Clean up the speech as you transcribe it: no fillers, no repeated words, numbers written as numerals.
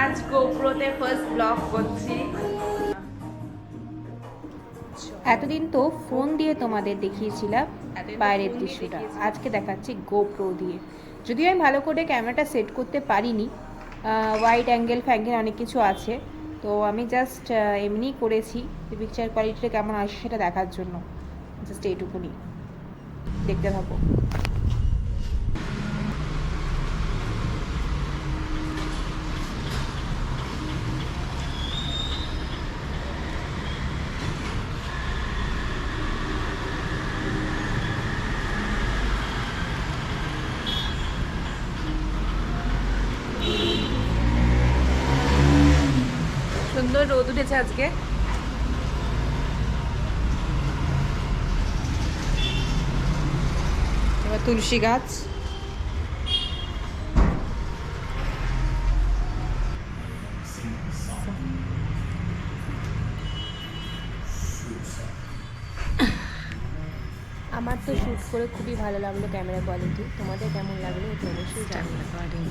আজ গোপ্রোতে first blog করছি। এতদিন তো ফোন দিয়ে তোমাদের দেখিয়েছিলাম বাইরের দৃশ্যটা, আজকে দেখাচ্ছি গোপ্রো দিয়ে। যদিও আমি ভালো করে ক্যামেরাটা সেট করতে পারিনি, ওয়াইড অ্যাঙ্গেল ফ্যাঙ্গেল অনেক কিছু আছে, তো আমি জাস্ট এমনিই করেছি পিকচার কোয়ালিটিটা কেমন আসে সেটা দেখার জন্য, জাস্ট এইটুকুনি। দেখতে থাকো। সুন্দর রোদ উঠেছে আজকে। এবার তুলসী গাছ, আমার তো শ্যুট করে খুবই ভালো লাগলো ক্যামেরা কোয়ালিটি। তোমাদের কেমন লাগলো এটা অবশ্যই জানাবে।